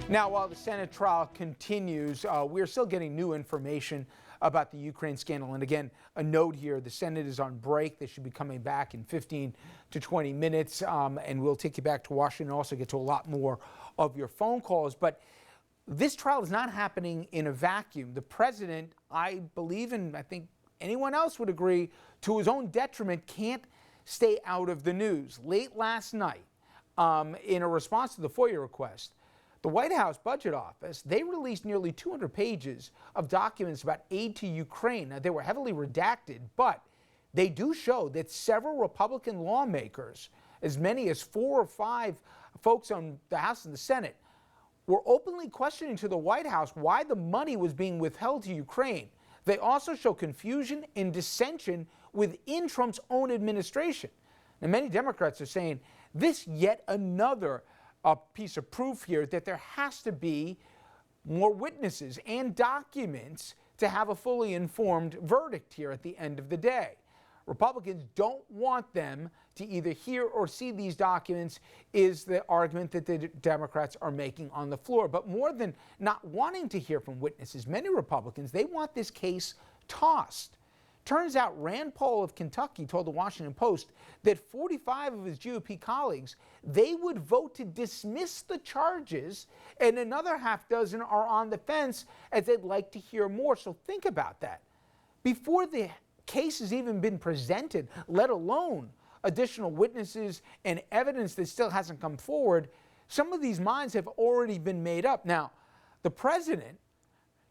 Now, while the Senate trial continues, we're still getting new information about the Ukraine scandal. And again, a note here, the Senate is on break. They should be coming back in 15 to 20 minutes. And we'll take you back to Washington and also get to a lot more of your phone calls. But this trial is not happening in a vacuum. The president, I believe, and I think anyone else would agree, to his own detriment, can't stay out of the news. Late last night, in a response to the FOIA request, the White House Budget Office, they released nearly 200 pages of documents about aid to Ukraine. Now, they were heavily redacted, but they do show that several Republican lawmakers, as many as 4 or 5 folks on the House and the Senate, were openly questioning to the White House why the money was being withheld to Ukraine. They also show confusion and dissension within Trump's own administration. And many Democrats are saying this yet another piece of proof here that there has to be more witnesses and documents to have a fully informed verdict here at the end of the day. Republicans don't want them to either hear or see these documents, is the argument that the Democrats are making on the floor. But more than not wanting to hear from witnesses, many Republicans, they want this case tossed. Turns out Rand Paul of Kentucky told the Washington Post that 45 of his GOP colleagues, they would vote to dismiss the charges, and another half dozen are on the fence as they'd like to hear more. So think about that. Before the case has even been presented, let alone additional witnesses and evidence that still hasn't come forward, some of these minds have already been made up. Now, the president,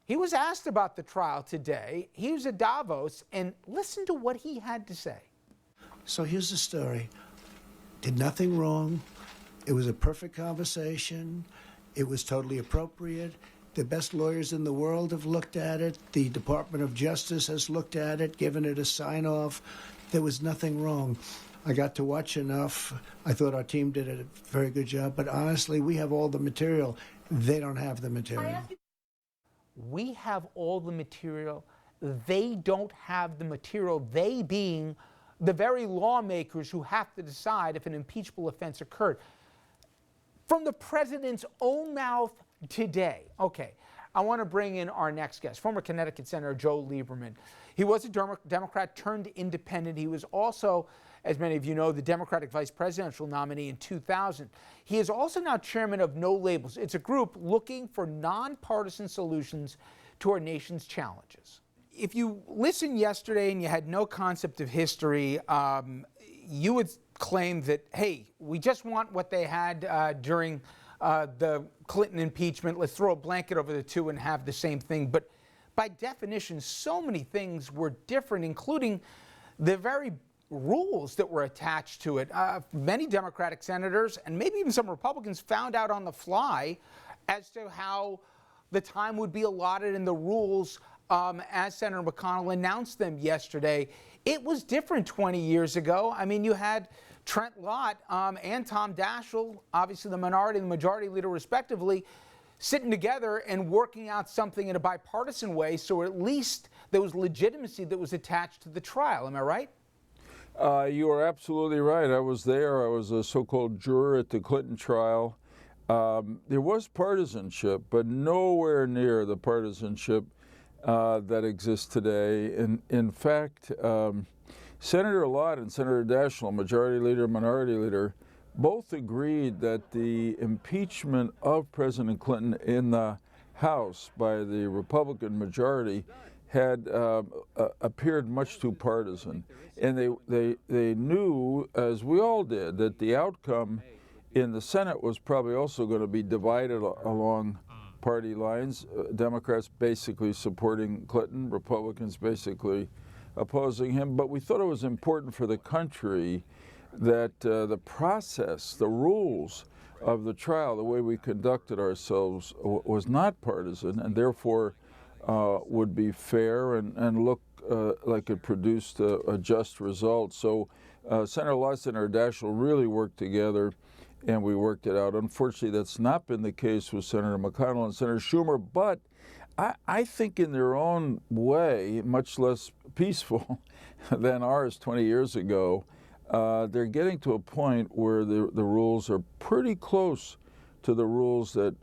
he was asked about the trial today. He was at Davos, and listen to what he had to say. So here's the story. Did nothing wrong. It was a perfect conversation. It was totally appropriate. The best lawyers in the world have looked at it. The Department of Justice has looked at it, given it a sign-off. There was nothing wrong. I got to watch enough. I thought our team did a very good job. But honestly, we have all the material. They don't have the material. We have all the material. They don't have the material, they being the very lawmakers who have to decide if an impeachable offense occurred. From the president's own mouth today. Okay, I want to bring in our next guest, former Connecticut Senator Joe Lieberman. He was a Democrat turned independent. He was also, as many of you know, the Democratic vice presidential nominee in 2000. He is also now chairman of No Labels. It's a group looking for nonpartisan solutions to our nation's challenges. If you listened yesterday and you had no concept of history, you would claim that, hey, we just want what they had during the Clinton impeachment. Let's throw a blanket over the two and have the same thing. But by definition, so many things were different, including the very rules that were attached to it. Many Democratic senators and maybe even some Republicans found out on the fly as to how the time would be allotted and the rules as Senator McConnell announced them yesterday. It was different 20 years ago. I mean, you had Trent Lott and Tom Daschle, obviously the minority and the majority leader respectively, sitting together and working out something in a bipartisan way, so at least there was legitimacy that was attached to the trial. Am I right? You are absolutely right. I was there. I was a so-called juror at the Clinton trial. There was partisanship, but nowhere near the partisanship that exists today. In fact, Senator Lott and Senator Daschle, majority leader, minority leader, both agreed that the impeachment of President Clinton in the House by the Republican majority had appeared much too partisan. And they knew, as we all did, that the outcome in the Senate was probably also going to be divided along party lines. Democrats basically supporting Clinton, Republicans basically opposing him. But we thought it was important for the country that the process, the rules of the trial, the way we conducted ourselves was not partisan, and therefore would be fair and look like it produced a just result. So Senator Lott and Senator Daschle really worked together, and we worked it out. Unfortunately, that's not been the case with Senator McConnell and Senator Schumer, but I think in their own way, much less peaceful than ours 20 years ago, they're getting to a point where the rules are pretty close to the rules that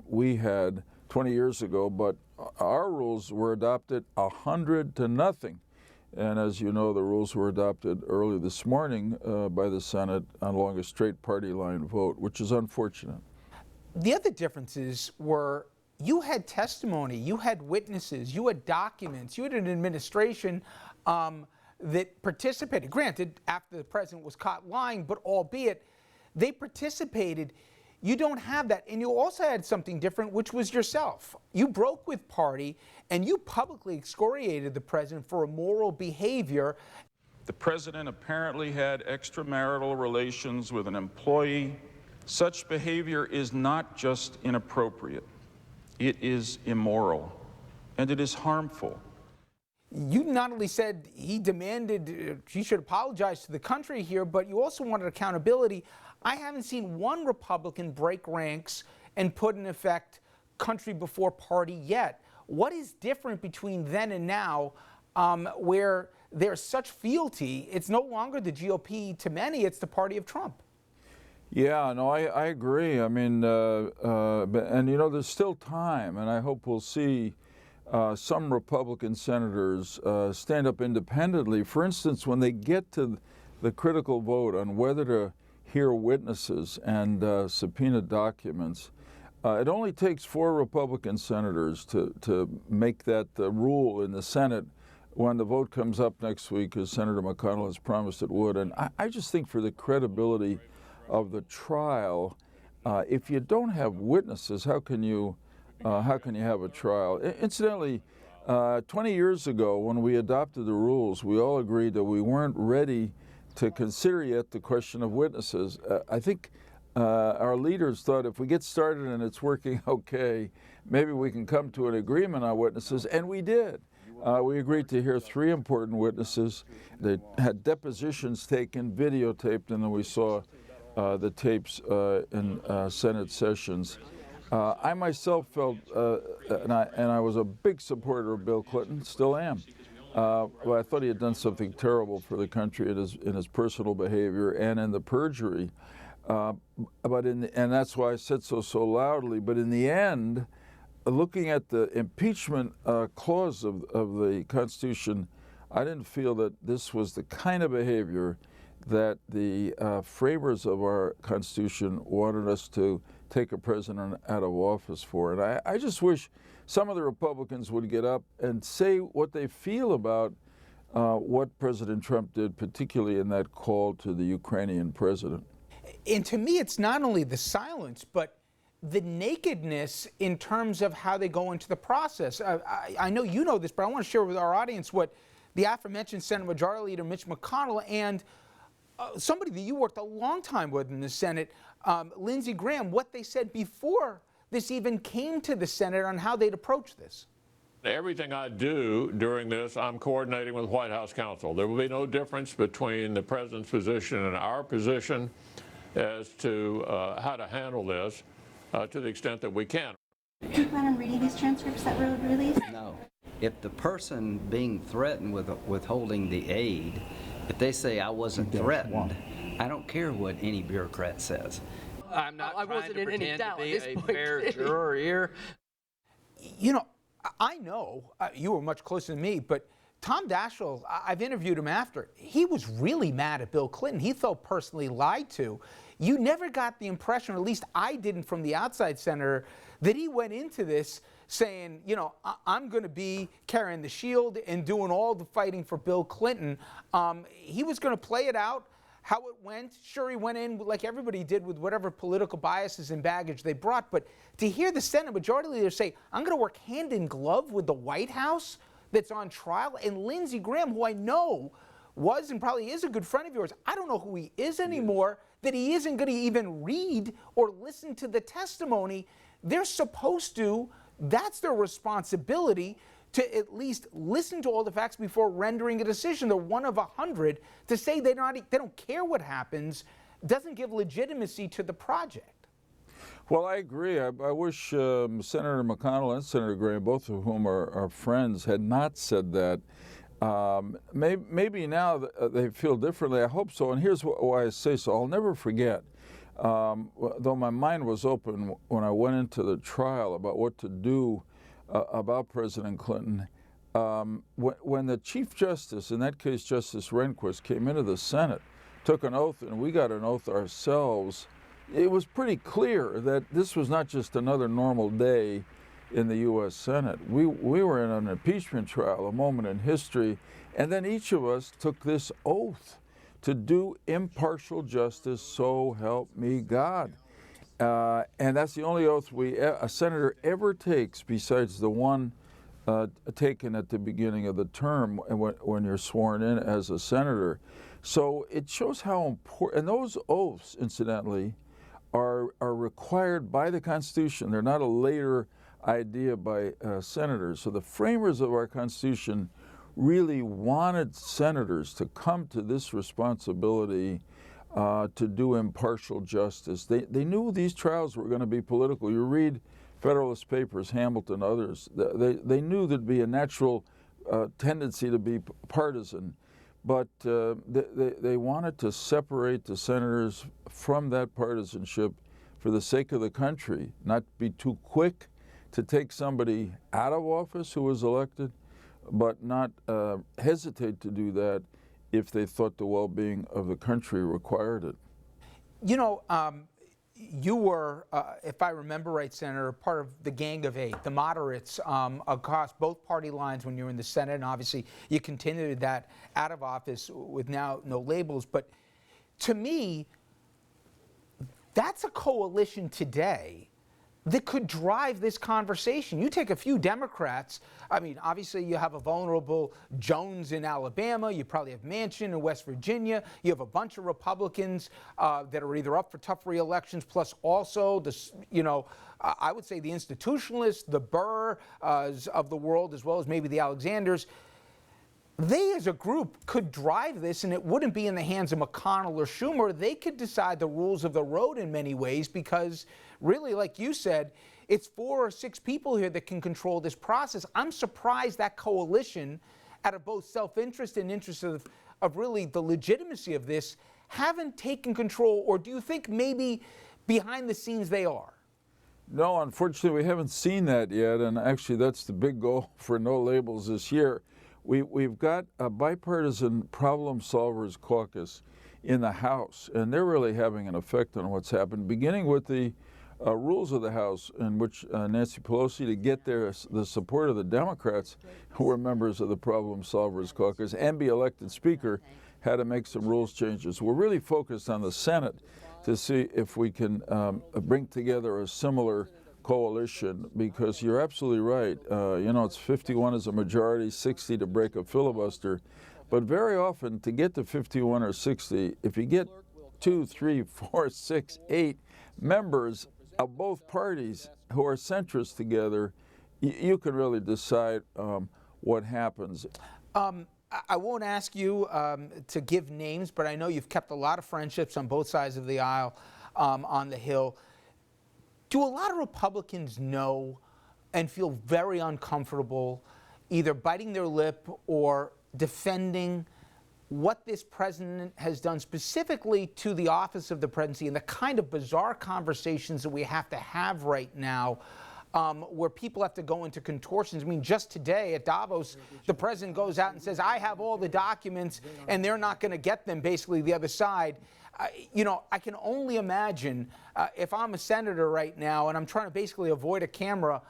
we had 20 years ago, but our rules were adopted 100-0. And as you know, the rules were adopted early this morning by the Senate along a straight party line vote, which is unfortunate. The other differences were you had testimony, you had witnesses, you had documents, you had an administration that participated. Granted, after the president was caught lying, but albeit they participated. You don't have that. And you also had something different, which was yourself. You broke with party and you publicly excoriated the president for immoral behavior. The president apparently had extramarital relations with an employee. Such behavior is not just inappropriate. It is immoral, and it is harmful. You not only said he demanded he should apologize to the country here, but you also wanted accountability. I haven't seen one Republican break ranks and put in effect country before party yet. What is different between then and now where there's such fealty? It's no longer the GOP to many, it's the party of Trump. Yeah, no, I agree. I mean, and you know, there's still time, and I hope we'll see some Republican senators stand up independently. For instance, when they get to the critical vote on whether to hear witnesses and subpoena documents, it only takes 4 Republican senators to make that rule in the Senate when the vote comes up next week, as Senator McConnell has promised it would. And I just think for the credibility of the trial, if you don't have witnesses, how can you have a trial? Incidentally, 20 years ago, when we adopted the rules, we all agreed that we weren't ready to consider yet the question of witnesses. I think our leaders thought if we get started and it's working okay, maybe we can come to an agreement on witnesses, and we did. We agreed to hear 3 important witnesses. They had depositions taken, videotaped, and then we saw the tapes in Senate sessions. I myself felt, and I was a big supporter of Bill Clinton, still am. Well, I thought he had done something terrible for the country in his personal behavior and in the perjury. And that's why I said so loudly. But in the end, looking at the impeachment clause of the Constitution, I didn't feel that this was the kind of behavior that the framers of our Constitution wanted us to take a president out of office for. And I just wish some of the Republicans would get up and say what they feel about what President Trump did, particularly in that call to the Ukrainian president. And to me, it's not only the silence, but the nakedness in terms of how they go into the process. I know you know this, but I want to share with our audience what the aforementioned Senate Majority Leader Mitch McConnell and somebody that you worked a long time with in the Senate, Lindsey Graham, what they said before this even came to the Senate on how they'd approach this. Everything I do during this, I'm coordinating with White House counsel. There will be no difference between the president's position and our position as to how to handle this to the extent that we can. Do you plan on reading these transcripts that were released? No. If the person being threatened with withholding the aid, if they say I wasn't threatened, I don't care what any bureaucrat says. I'm not trying to pretend to be a fair juror here. You know, I know you were much closer than me, but Tom Daschle, I've interviewed him after. He was really mad at Bill Clinton. He felt personally lied to. You never got the impression, or at least I didn't from the outside senator, that he went into this saying, you know, I'm going to be carrying the shield and doing all the fighting for Bill Clinton. He was going to play it out, how it went. Sure, he went in like everybody did with whatever political biases and baggage they brought. But to hear the Senate Majority Leader say, I'm going to work hand in glove with the White House that's on trial, and Lindsey Graham, who I know was and probably is a good friend of yours, I don't know who he is anymore, that he isn't going to even read or listen to the testimony. They're supposed to, that's their responsibility, to at least listen to all the facts before rendering a decision. They're one of 100. To say they don't care what happens doesn't give legitimacy to the project. Well, I agree. I wish Senator McConnell and Senator Graham, both of whom are friends, had not said that. Maybe now they feel differently. I hope so. And here's why I say so. I'll never forget though my mind was open when I went into the trial about what to do about President Clinton, when the Chief Justice, in that case Justice Rehnquist, came into the Senate, took an oath, and we got an oath ourselves, it was pretty clear that this was not just another normal day in the U.S. Senate. We were in an impeachment trial, a moment in history, and then each of us took this oath to do impartial justice, so help me God. And that's the only oath a senator ever takes besides the one taken at the beginning of the term when you're sworn in as a senator. So it shows how important, and those oaths, incidentally, are required by the Constitution. They're not a later idea by senators. So the framers of our Constitution really wanted senators to come to this responsibility to do impartial justice. They knew these trials were going to be political. You read Federalist Papers, Hamilton, others, they knew there'd be a natural tendency to be partisan, but they wanted to separate the senators from that partisanship for the sake of the country, not be too quick to take somebody out of office who was elected, but not hesitate to do that if they thought the well-being of the country required it. You know, you were, if I remember right, Senator, part of the Gang of Eight, the moderates across both party lines when you were in the Senate, and obviously you continued that out of office with now no labels. But to me, that's a coalition today that could drive this conversation. You take a few Democrats, I mean, obviously you have a vulnerable Jones in Alabama, you probably have Manchin in West Virginia, you have a bunch of Republicans that are either up for tough re-elections, plus also, I would say the institutionalists, the Burrs of the world, as well as maybe the Alexanders. They as a group could drive this, and it wouldn't be in the hands of McConnell or Schumer. They could decide the rules of the road in many ways because really, like you said, it's 4 or 6 people here that can control this process. I'm surprised that coalition, out of both self-interest and interest of really the legitimacy of this, haven't taken control, or do you think maybe behind the scenes they are? No, unfortunately, we haven't seen that yet, and actually that's the big goal for No Labels this year. We've got a bipartisan problem solvers caucus in the House, and they're really having an effect on what's happened, beginning with the rules of the House in which Nancy Pelosi, to get the support of the Democrats who were members of the problem solvers caucus and be elected Speaker, had to make some rules changes. We're really focused on the Senate to see if we can bring together a similar coalition, because you're absolutely right. It's 51 as a majority, 60 to break a filibuster. But very often, to get to 51 or 60, if you get 2, 3, 4, 6, 8 members of both parties who are centrist together, you can really decide what happens. I won't ask you to give names, but I know you've kept a lot of friendships on both sides of the aisle on the Hill. Do a lot of Republicans know and feel very uncomfortable either biting their lip or defending what this president has done specifically to the office of the presidency and the kind of bizarre conversations that we have to have right now where people have to go into contortions? I mean, just today at Davos, the president goes out and says, I have all the documents, and they're not going to get them, basically, the other side. I can only imagine if I'm a senator right now and I'm trying to basically avoid a camera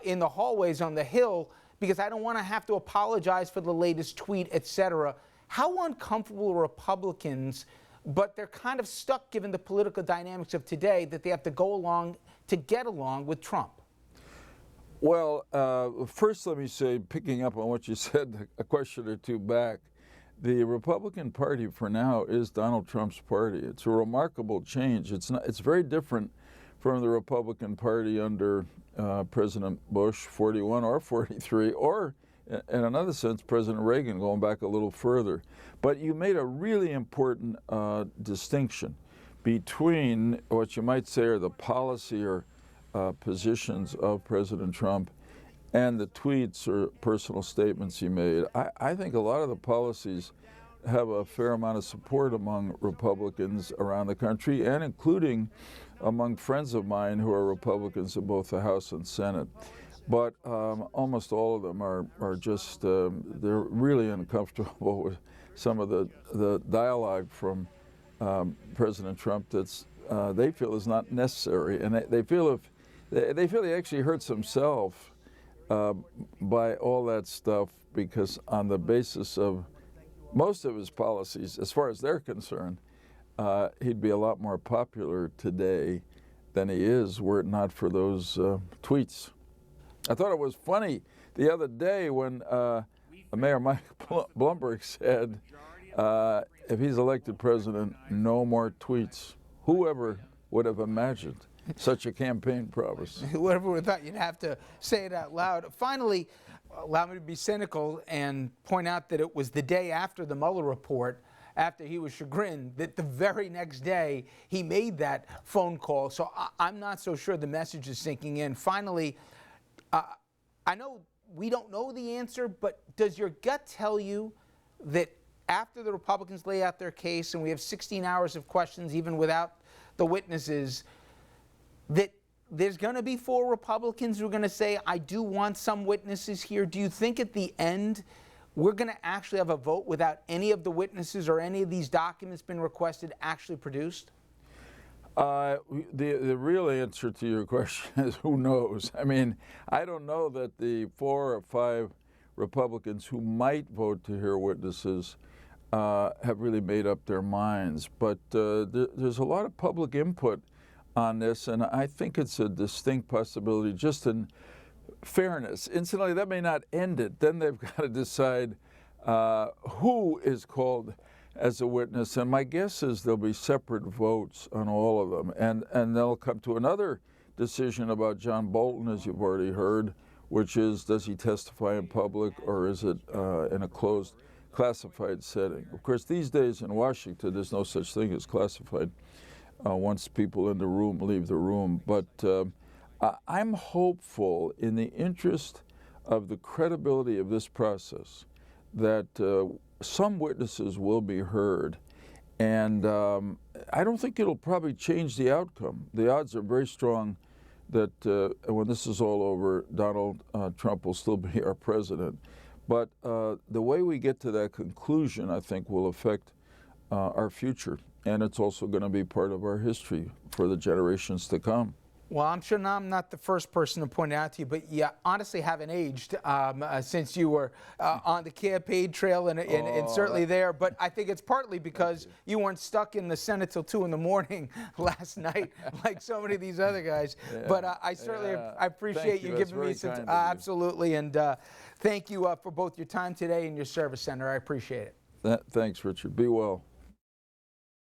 in the hallways on the Hill because I don't want to have to apologize for the latest tweet, etc. How uncomfortable are Republicans, but they're kind of stuck given the political dynamics of today, that they have to go along to get along with Trump? Well, first let me say, picking up on what you said a question or two back, the Republican Party for now is Donald Trump's party. It's a remarkable change. It's very different from the Republican Party under President Bush, 41 or 43, or in another sense, President Reagan, going back a little further. But you made a really important distinction between what you might say are the policy or positions of President Trump and the tweets or personal statements he made. I think a lot of the policies have a fair amount of support among Republicans around the country, and including among friends of mine who are Republicans in both the House and Senate. But almost all of them are just, they're really uncomfortable with some of the dialogue from President Trump that's they feel is not necessary, and they feel he actually hurts himself by all that stuff, because on the basis of most of his policies, as far as they're concerned, he'd be a lot more popular today than he is were it not for those tweets. I thought it was funny the other day when Mayor Mike Bloomberg said, if he's elected president, no more tweets. Whoever would have imagined such a campaign promise? Whoever would have thought you'd have to say it out loud. Finally, allow me to be cynical and point out that it was the day after the Mueller report, after he was chagrined, that the very next day he made that phone call. So I'm not so sure the message is sinking in. Finally, I know we don't know the answer, but does your gut tell you that after the Republicans lay out their case and we have 16 hours of questions even without the witnesses, that there's going to be 4 Republicans who are going to say, I do want some witnesses here? Do you think at the end we're going to actually have a vote without any of the witnesses or any of these documents been requested actually produced? The real answer to your question is who knows? I mean, I don't know that the 4 or 5 Republicans who might vote to hear witnesses have really made up their minds. But there's a lot of public input on this, and I think it's a distinct possibility, just in fairness. Incidentally, that may not end it. Then they've got to decide who is called as a witness, and my guess is there'll be separate votes on all of them, and they'll come to another decision about John Bolton, as you've already heard, which is, does he testify in public, or is it in a closed, classified setting? Of course, these days in Washington, there's no such thing as classified once people in the room leave the room. But I'm hopeful, in the interest of the credibility of this process, that some witnesses will be heard. And I don't think it'll probably change the outcome. The odds are very strong that when this is all over, Donald Trump will still be our president. But the way we get to that conclusion, I think, will affect our future. And it's also going to be part of our history for the generations to come. Well, I'm sure I'm not the first person to point it out to you, but you honestly haven't aged since you were on the campaign trail and certainly there. But I think it's partly because you weren't stuck in the Senate till 2 in the morning last night like so many of these other guys. Yeah. But I certainly I appreciate you giving me some absolutely. And thank you for both your time today and your service, Senator. I appreciate it. Thanks, Richard. Be well.